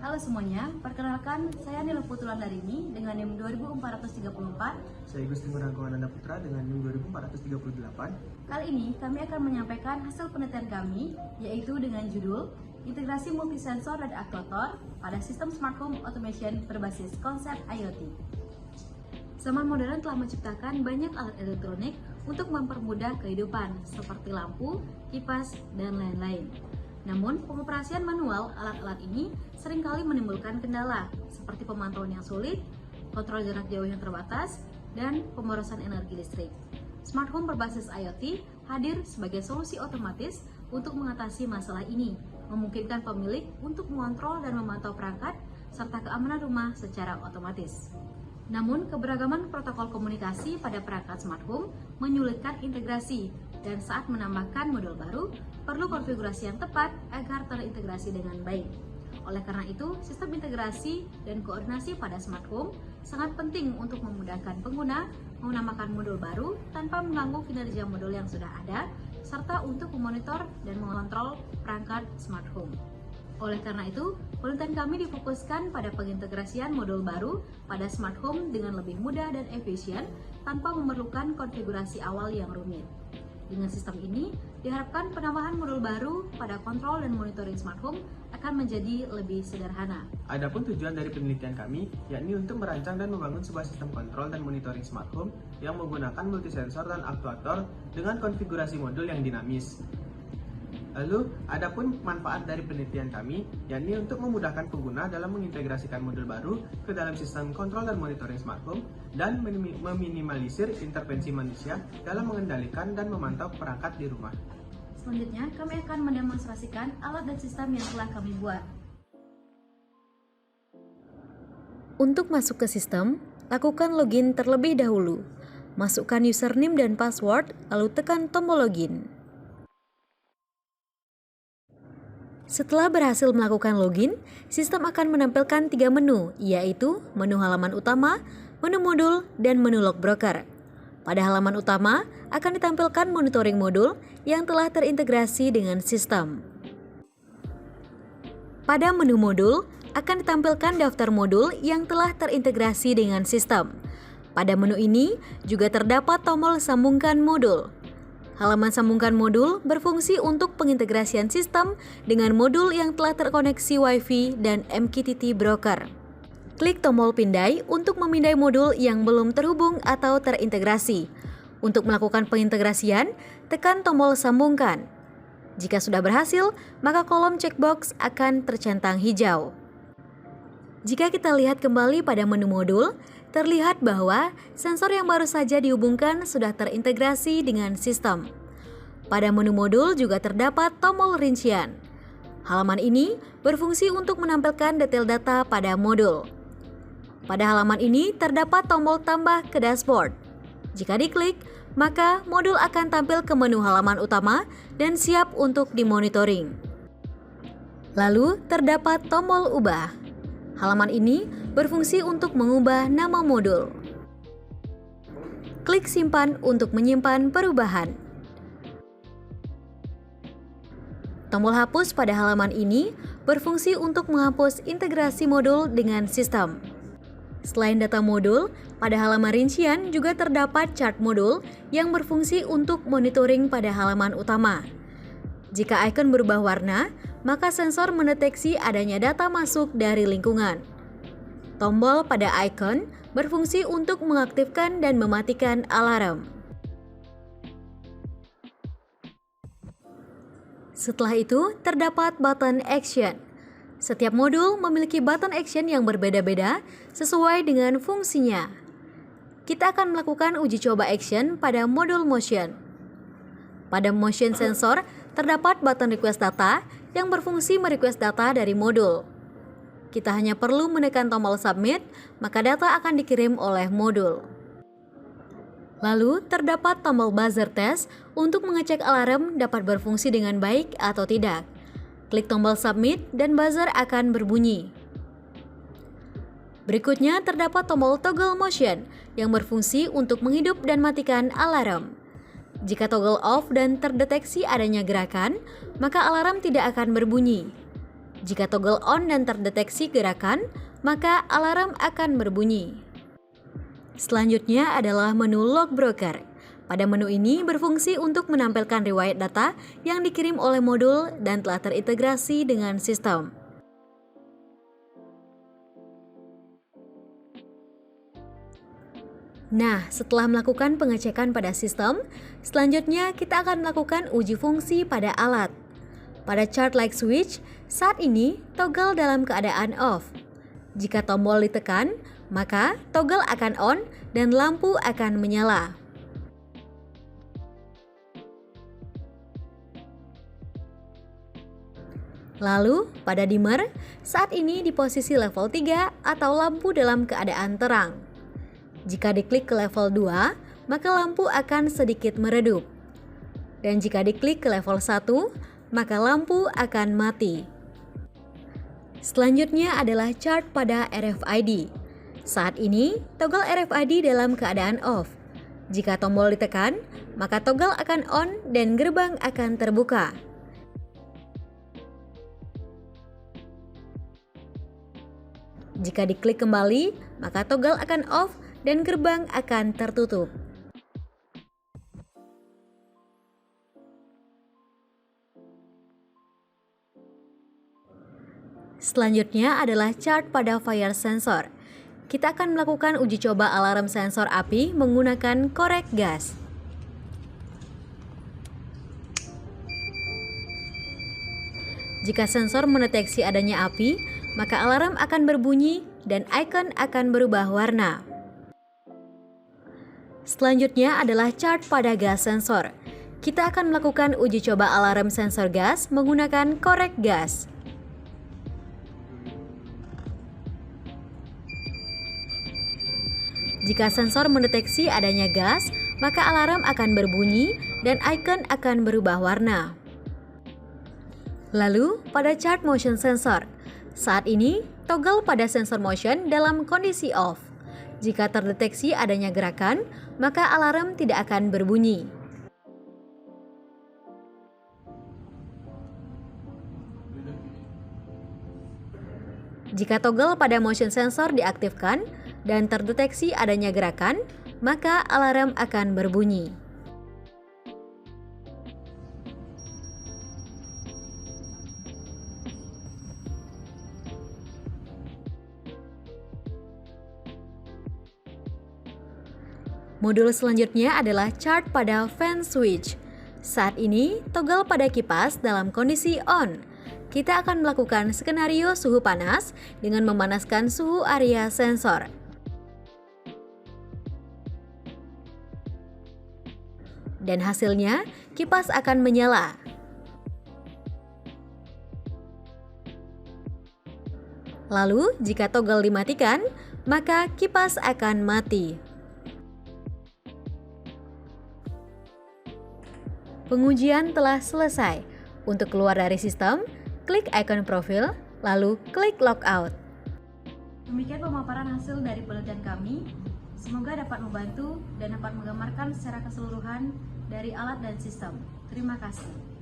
Halo semuanya, perkenalkan saya Nila Putulandarini dengan NIM 2434. Saya Gusti Ngurangkawananda Putra dengan NIM 2438. Kali ini kami akan menyampaikan hasil penelitian kami, yaitu dengan judul Integrasi Multisensor dan Aktuator pada Sistem Smart Home Automation berbasis konsep IoT. Zaman modern telah menciptakan banyak alat elektronik untuk mempermudah kehidupan, seperti lampu, kipas, dan lain-lain. Namun, pengoperasian manual alat-alat ini seringkali menimbulkan kendala, seperti pemantauan yang sulit, kontrol jarak jauh yang terbatas, dan pemborosan energi listrik. Smart Home berbasis IoT hadir sebagai solusi otomatis untuk mengatasi masalah ini, memungkinkan pemilik untuk mengontrol dan memantau perangkat serta keamanan rumah secara otomatis. Namun, keberagaman protokol komunikasi pada perangkat smart home menyulitkan integrasi, dan saat menambahkan modul baru, perlu konfigurasi yang tepat agar terintegrasi dengan baik. Oleh karena itu, sistem integrasi dan koordinasi pada smart home sangat penting untuk memudahkan pengguna menambahkan modul baru tanpa mengganggu kinerja modul yang sudah ada, serta untuk memonitor dan mengontrol perangkat smart home. Oleh karena itu, penelitian kami difokuskan pada pengintegrasian modul baru pada smart home dengan lebih mudah dan efisien tanpa memerlukan konfigurasi awal yang rumit. Dengan sistem ini, diharapkan penambahan modul baru pada kontrol dan monitoring smart home akan menjadi lebih sederhana. Adapun tujuan dari penelitian kami yakni untuk merancang dan membangun sebuah sistem kontrol dan monitoring smart home yang menggunakan multisensor dan aktuator dengan konfigurasi modul yang dinamis. Lalu, adapun manfaat dari penelitian kami yakni untuk memudahkan pengguna dalam mengintegrasikan modul baru ke dalam sistem kontrol dan monitoring smart home dan meminimalisir intervensi manusia dalam mengendalikan dan memantau perangkat di rumah. Selanjutnya, kami akan mendemonstrasikan alat dan sistem yang telah kami buat. Untuk masuk ke sistem, lakukan login terlebih dahulu. Masukkan username dan password, lalu tekan tombol login. Setelah berhasil melakukan login, sistem akan menampilkan 3 menu, yaitu menu halaman utama, menu modul, dan menu log broker. Pada halaman utama, akan ditampilkan monitoring modul yang telah terintegrasi dengan sistem. Pada menu modul, akan ditampilkan daftar modul yang telah terintegrasi dengan sistem. Pada menu ini, juga terdapat tombol sambungkan modul. Halaman sambungkan modul berfungsi untuk pengintegrasian sistem dengan modul yang telah terkoneksi Wi-Fi dan MQTT broker. Klik tombol pindai untuk memindai modul yang belum terhubung atau terintegrasi. Untuk melakukan pengintegrasian, tekan tombol sambungkan. Jika sudah berhasil, maka kolom checkbox akan tercentang hijau. Jika kita lihat kembali pada menu modul, terlihat bahwa sensor yang baru saja dihubungkan sudah terintegrasi dengan sistem. Pada menu modul juga terdapat tombol rincian. Halaman ini berfungsi untuk menampilkan detail data pada modul. Pada halaman ini terdapat tombol tambah ke dashboard. Jika diklik, maka modul akan tampil ke menu halaman utama dan siap untuk dimonitoring. Lalu terdapat tombol ubah. Halaman ini berfungsi untuk mengubah nama modul. Klik simpan untuk menyimpan perubahan. Tombol hapus pada halaman ini berfungsi untuk menghapus integrasi modul dengan sistem. Selain data modul, pada halaman rincian juga terdapat chart modul yang berfungsi untuk monitoring pada halaman utama. Jika icon berubah warna, maka sensor mendeteksi adanya data masuk dari lingkungan. Tombol pada icon berfungsi untuk mengaktifkan dan mematikan alarm. Setelah itu, terdapat button action. Setiap modul memiliki button action yang berbeda-beda sesuai dengan fungsinya. Kita akan melakukan uji coba action pada modul motion. Pada motion sensor, terdapat button request data yang berfungsi merequest data dari modul. Kita hanya perlu menekan tombol submit, maka data akan dikirim oleh modul. Lalu, terdapat tombol buzzer test untuk mengecek alarm dapat berfungsi dengan baik atau tidak. Klik tombol submit dan buzzer akan berbunyi. Berikutnya, terdapat tombol toggle motion yang berfungsi untuk menghidup dan matikan alarm. Jika toggle off dan terdeteksi adanya gerakan, maka alarm tidak akan berbunyi. Jika toggle on dan terdeteksi gerakan, maka alarm akan berbunyi. Selanjutnya adalah menu Log Broker. Pada menu ini berfungsi untuk menampilkan riwayat data yang dikirim oleh modul dan telah terintegrasi dengan sistem. Nah, setelah melakukan pengecekan pada sistem, selanjutnya kita akan melakukan uji fungsi pada alat. Pada chart light switch, saat ini toggle dalam keadaan off. Jika tombol ditekan, maka toggle akan on dan lampu akan menyala. Lalu, pada dimmer, saat ini di posisi level 3 atau lampu dalam keadaan terang. Jika diklik ke level 2, maka lampu akan sedikit meredup. Dan jika diklik ke level 1, maka lampu akan mati. Selanjutnya adalah chart pada RFID. Saat ini, toggle RFID dalam keadaan off. Jika tombol ditekan, maka toggle akan on dan gerbang akan terbuka. Jika diklik kembali, maka toggle akan off dan gerbang akan tertutup. Selanjutnya adalah chart pada fire sensor. Kita akan melakukan uji coba alarm sensor api menggunakan korek gas. Jika sensor mendeteksi adanya api, maka alarm akan berbunyi dan icon akan berubah warna. Selanjutnya adalah chart pada gas sensor. Kita akan melakukan uji coba alarm sensor gas menggunakan korek gas. Jika sensor mendeteksi adanya gas, maka alarm akan berbunyi dan icon akan berubah warna. Lalu, pada chart motion sensor, saat ini toggle pada sensor motion dalam kondisi off. Jika terdeteksi adanya gerakan, maka alarm tidak akan berbunyi. Jika toggle pada motion sensor diaktifkan dan terdeteksi adanya gerakan, maka alarm akan berbunyi. Modul selanjutnya adalah chart pada fan switch. Saat ini, toggle pada kipas dalam kondisi on. Kita akan melakukan skenario suhu panas dengan memanaskan suhu area sensor. Dan hasilnya, kipas akan menyala. Lalu, jika toggle dimatikan, maka kipas akan mati. Pengujian telah selesai. Untuk keluar dari sistem, klik icon profil, lalu klik logout. Demikian pemaparan hasil dari penelitian kami. Semoga dapat membantu dan dapat menggambarkan secara keseluruhan dari alat dan sistem. Terima kasih.